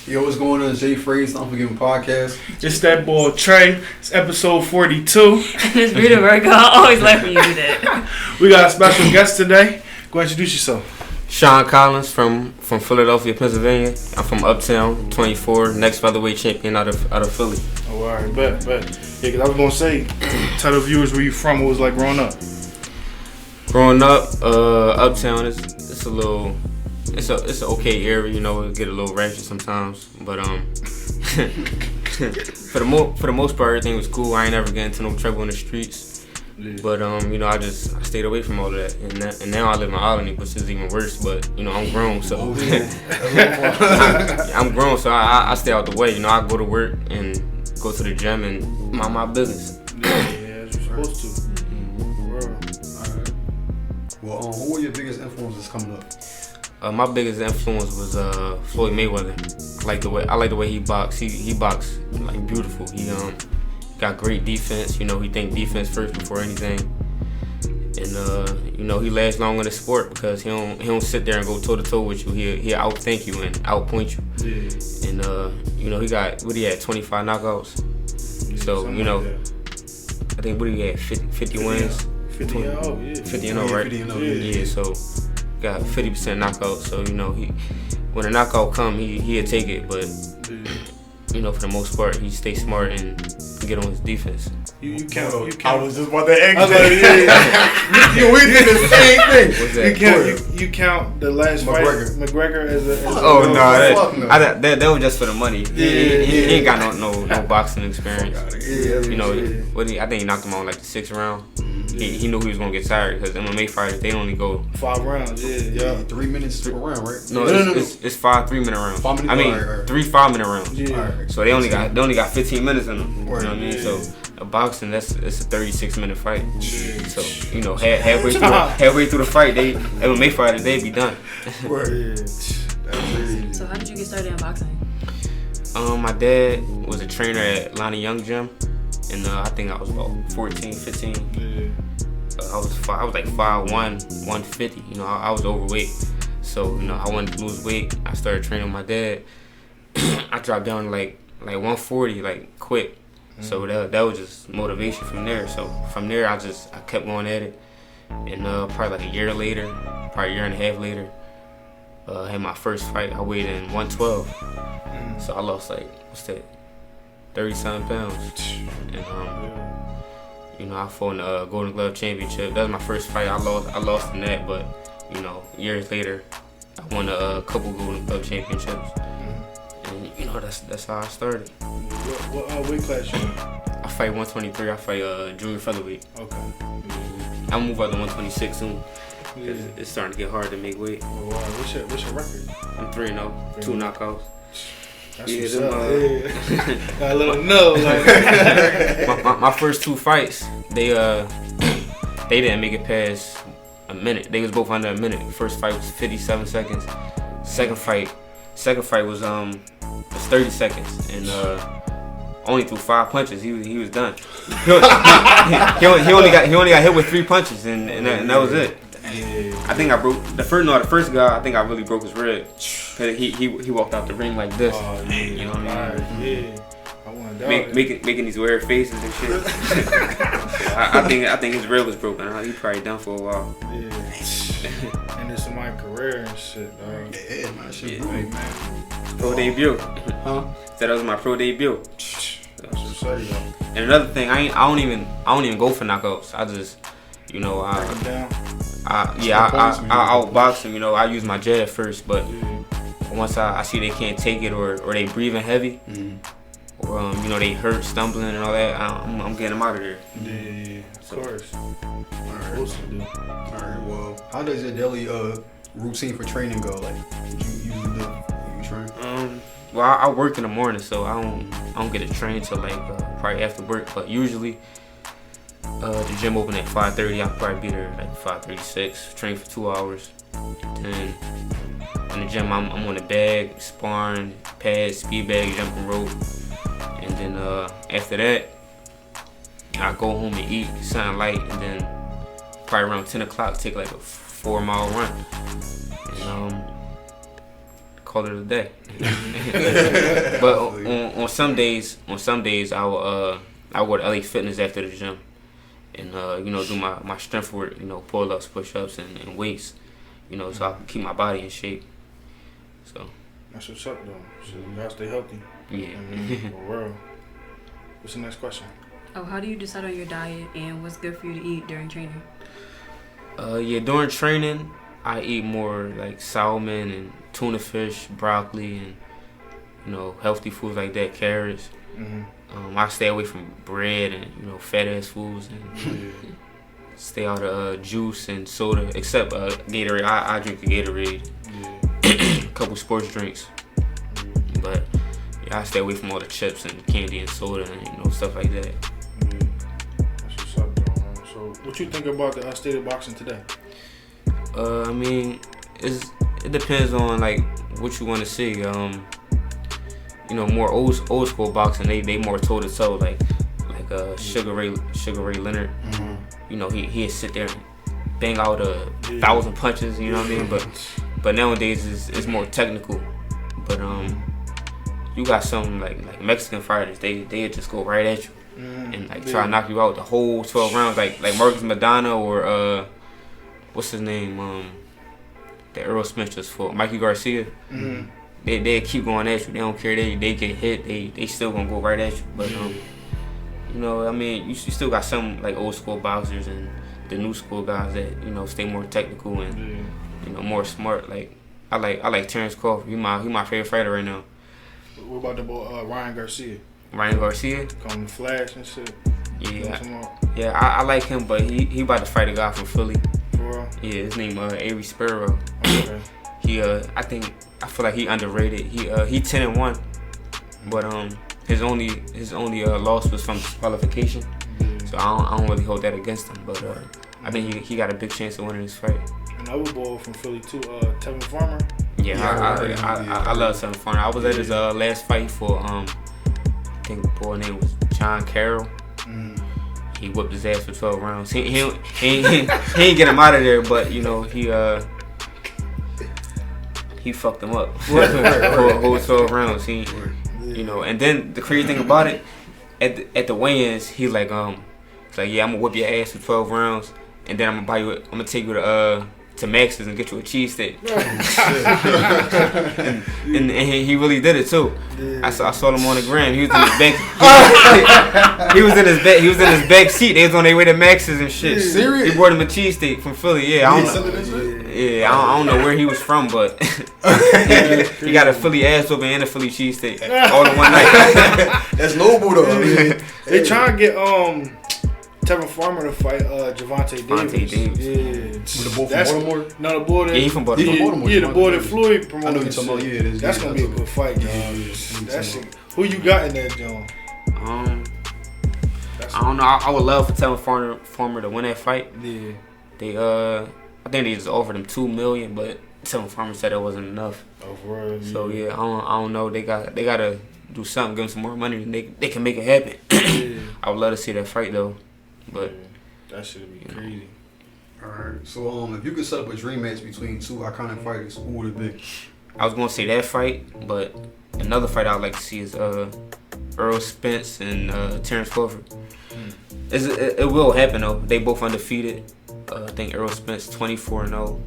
Yo, what's going on? It's Jay Phrase, the Unforgiven podcast. It's that boy Trey. It's episode 42. It's Rita Virgo. I always like when you do that. We got a special guest today. Go introduce yourself. Sean Collins from Philadelphia, Pennsylvania. I'm from Uptown, 24, next featherweight champion out of Philly. Oh, all right, bet. Yeah, because I was gonna say, tell the viewers where you from. What was it like growing up? Growing up, Uptown it's a little. It's an okay area, you know. It get a little ratchet sometimes, but for the most part, everything was cool. I ain't ever get into no trouble in the streets. Yeah. But you know, I stayed away from all of that, and now I live in Albany, which is even worse. But you know, I'm grown, so I'm grown, so I stay out the way. You know, I go to work and go to the gym and mind my business. Yeah, as you're supposed to. Alright. Well, who were your biggest influences coming up? My biggest influence was Floyd Mayweather. I like the way he boxed. He boxed like beautiful. He got great defense. You know, he think defense first before anything. And you know, he lasts long in the sport because he don't sit there and go toe to toe with you. He'll outthink you and outpoint you. Yeah. And you know, he got 25 knockouts. Yeah, so you know, I think what he had 50 wins. 50 and 0, yeah. 50 and 0, right? 50 and 0, yeah. So got 50% knockout. So you know, when a knockout come, he'll take it. But you know, for the most part, he stay smart and get on his defense. You count. I was just about to exit. We did the same thing. What's that? You count the last McGregor as a oh no, that was just for the money. He ain't got no boxing experience. You know, I think he knocked him out like the 6th round. He knew he was gonna get tired because MMA fighters, they only go 5 rounds. Yeah. 3 minutes per round, right? No. It's 5 3-minute rounds. 5 minutes, I mean, right. 3 5-minute rounds. Yeah. Right. So they only got 15 minutes in them. You know what I mean? Yeah. So a boxing, it's a 36-minute fight. Yeah. So you know, halfway through the fight, MMA fighters, they be done. So how did you get started in boxing? My dad was a trainer at Lonnie Young Gym, and I think I was about 14, 15. Yeah. I was like 5'1", 150. You know, I was overweight, so you know, I wanted to lose weight. I started training with my dad. I dropped down to like 140, like quick. So that was just motivation from there. So from there, I kept going at it, and probably like a year later, probably a year and a half later, I had my first fight. I weighed in 112, so I lost like 30-something pounds, and you know, I fought in the Golden Glove Championship. That was my first fight. I lost in that, but you know, years later, I won a couple Golden Glove Championships, and you know, that's how I started. What weight class you in? I fight 123. I fight junior featherweight. Okay. I'll move up to 126 soon. It's starting to get hard to make weight. Oh, wow. What's your record? I'm 3-0, 2 knockouts. That's what's up. Gotta let them know. Like. my first 2 fights, they didn't make it past a minute. They was both under a minute. First fight was 57 seconds. Second fight was 30 seconds, and only threw 5 punches. He was done. he only got hit with 3 punches, and that was it. Yeah. I think I broke the first guy. I think I really broke his rib. He walked out the ring like this. Oh, yeah. You know what I mean? Yeah. I want that. Making these weird faces and shit. I think his rib was broken. He probably done for a while. Yeah. And it's my career and shit, dog. Yeah, man. Shit, man. Pro debut. Huh? That was my pro debut. That's what's up, y'all. And another thing, I don't even go for knockouts. I just, you know, I outbox them. You know, I use my jet at first, but once I see they can't take it or they breathing heavy, or you know, they hurt, stumbling and all that, I'm getting them out of there. Yeah, of course. Alright, well, how does your daily routine for training go? Like, what you usually do when you train? Well, I work in the morning, so I don't get to train till like probably after work. But usually, the gym open at 5:30. I'll probably be there like 5:36. Train for 2 hours. Then in the gym, I'm on the bag, sparring, pads, speed bag, jumping rope, and then after that, I go home and eat something light, and then probably around 10 o'clock take like a 4-mile run. And call it a day. But on some days, I will go to LA Fitness after the gym, and do my strength work, pull ups, push ups, and weights, so I can keep my body in shape. So that's what's up, though. So you gotta stay healthy. Yeah. For real. What's the next question? Oh, how do you decide on your diet and what's good for you to eat during training? During training, I eat more like salmon and tuna fish, broccoli, and healthy foods like that, carrots. I stay away from bread and fat ass foods, and stay out of juice and soda, except Gatorade. I drink a Gatorade, a couple sports drinks, but I stay away from all the chips and candy and soda and stuff like that. That's what's up, though. So, what you think about the state of boxing today? I mean, it depends on like what you want to see. More old school boxing, they more toe to toe, like Sugar Ray Leonard. He'd sit there and bang out 1,000 punches. You know what I mean? But nowadays it's more technical. But you got some like Mexican fighters, they just go right at you and try to knock you out the whole 12 rounds, like Marcus Maidana or what's his name, that Earl Smith just fought, Mikey Garcia. They keep going at you. They don't care. They get hit. They still gonna go right at you. But I mean, you still got some like old school boxers and the new school guys that stay more technical and more smart. Like I like Terrence Crawford. He my favorite fighter right now. What about the boy Ryan Garcia? Ryan Garcia? Call him Flash and shit. Yeah, I like him, but he about to fight a guy from Philly. For real? Yeah, his name Avery Sparrow. Okay. I feel like he underrated. He 10-1, but his only loss was from disqualification. So I don't really hold that against him. But I think he got a big chance of winning this fight. Another boy from Philly too, Tevin Farmer. Yeah, I love Tevin Farmer. I was at his last fight for I think the boy name was John Carroll. He whooped his ass for 12 rounds. He ain't get him out of there, but he fucked him up for a whole 12 rounds. And then the crazy thing about it, at the weigh-ins, he's like, yeah, I'm gonna whip your ass for 12 rounds, and then I'm gonna take you to Max's and get you a cheesesteak. and he really did it too. I saw him on the gram. He was in his back. He was in his back seat. They was on their way to Max's and shit. Serious? He brought him a cheesesteak from Philly. Yeah, I don't know where he was from, but he got a Philly ass whooping and a Philly cheesesteak all in one night. That's noble though. I mean, they trying to get Tevin Farmer to fight Javante Davis. Yeah. With the boy from Baltimore? No, the boy that... Yeah, he from Baltimore. Yeah, the boy that Floyd promoted. I know you're talking about, yeah. That's going to be a good fight, dog. That shit. Who you got in that, John? I don't know. I would love for Tevin Farmer to win that fight. Yeah. I think they just offered him $2 million, but Tevin Farmer said it wasn't enough. Oh, for real? Yeah. So yeah, I don't know. They gotta do something, give him some more money, and they can make it happen. Yeah. I would love to see that fight though. But that should be crazy. Alright, so if you could set up a dream match between two iconic fighters, who would it be? I was gonna say that fight, but another fight I'd like to see is Earl Spence and Terrence Crawford. It will happen though. They both undefeated. I think Earl Spence 24-0.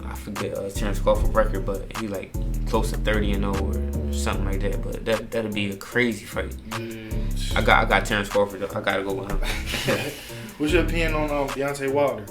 I forget Terrence Crawford record, but he like close to 30-0 or something like that. But that'd be a crazy fight. I got Terrence Crawford though. I gotta go with him. What's your opinion on Deontay Wilder?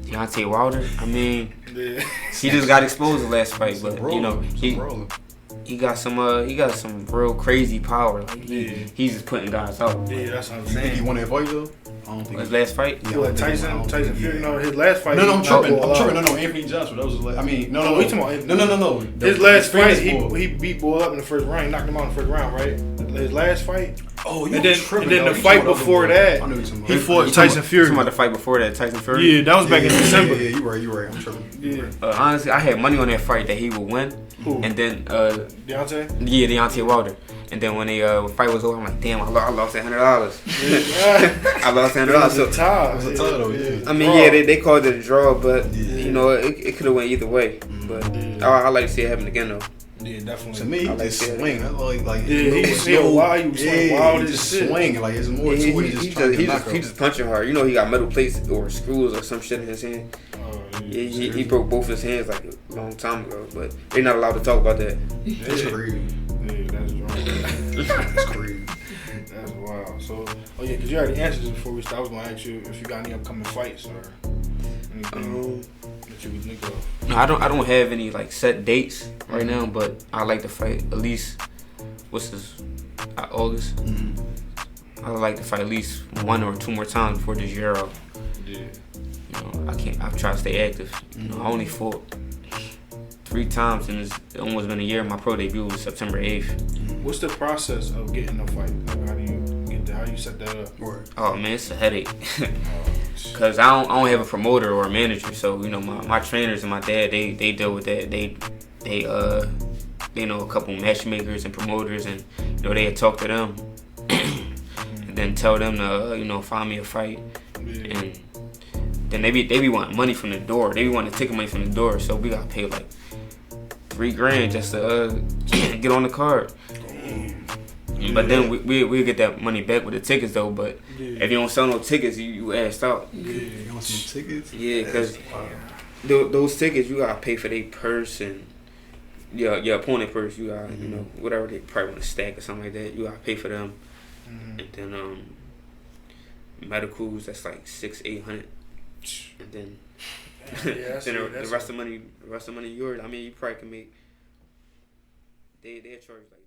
Deontay Wilder? I mean, he just got exposed the last fight, but he got some real crazy power. Like he's just putting guys out. Yeah, that's what I'm You saying. think he won that fight though? I don't think His last fight? Yeah, What, Tyson Fury? No, his last fight. No, I'm tripping. No, Anthony Joshua. That was his last. I mean, no. we talking about Anthony. No. His last fight, he beat Bull up in the first round. He knocked him out in the first round, right? His last fight. Oh, you and then tripping. the You fight talking about before other that, I know you're talking about. he fought You Tyson Fury. talking about the fight before that, Tyson Fury? Yeah, that was back in December. Yeah, you're right. I'm tripping. Yeah. Honestly, I had money on that fight that he would win. Who? And then Deontay? Yeah, Deontay Wilder. And then when the fight was over, I'm like, damn, I lost $100. I lost $100. It was a tie. It was a tie though. Yeah. I mean, yeah, they called it a draw, but you know, it could have went either way. But I like to see it happen again though. Yeah, definitely. To me, he just swing. I like yeah, he swing wild. He swing wild as shit. Swing like it's more to it. He just punching hard. You know, he got metal plates or screws or some shit in his hand. He broke both his hands like a long time ago, but they're not allowed to talk about that. That's crazy. Yeah, that's wrong. That's crazy. That's wild. So, because you already answered this before we started. I was gonna ask you if you got any upcoming fights or anything that you would think of. No, I don't have any like set dates right now, but I like to fight at least. What's this? August. I would like to fight at least 1 or 2 more times before this year out. Yeah. You know, I've tried to stay active. You know, I only fought 3 times and it's almost been a year. My pro debut was September 8th. What's the process of getting a fight? Like, how do you get that? How do you set that up? Oh man, it's a headache. Cause I don't have a promoter or a manager, so you know my trainers and my dad they deal with that. They know a couple matchmakers and promoters, and you know they talk to them, and then tell them to find me a fight, and then they be wanting money from the door. They be wanting ticket money from the door, so we gotta pay like $3,000 just to get on the card. But then we get that money back with the tickets though. But if you don't sell no tickets, you assed out. You want some tickets? Yeah, because those tickets you gotta pay for their purse and your opponent purse. You got whatever they probably want to stack or something like that. You gotta pay for them, and then medicals that's like $600-800, and then the rest of the money yours. I mean, you probably can make they charge like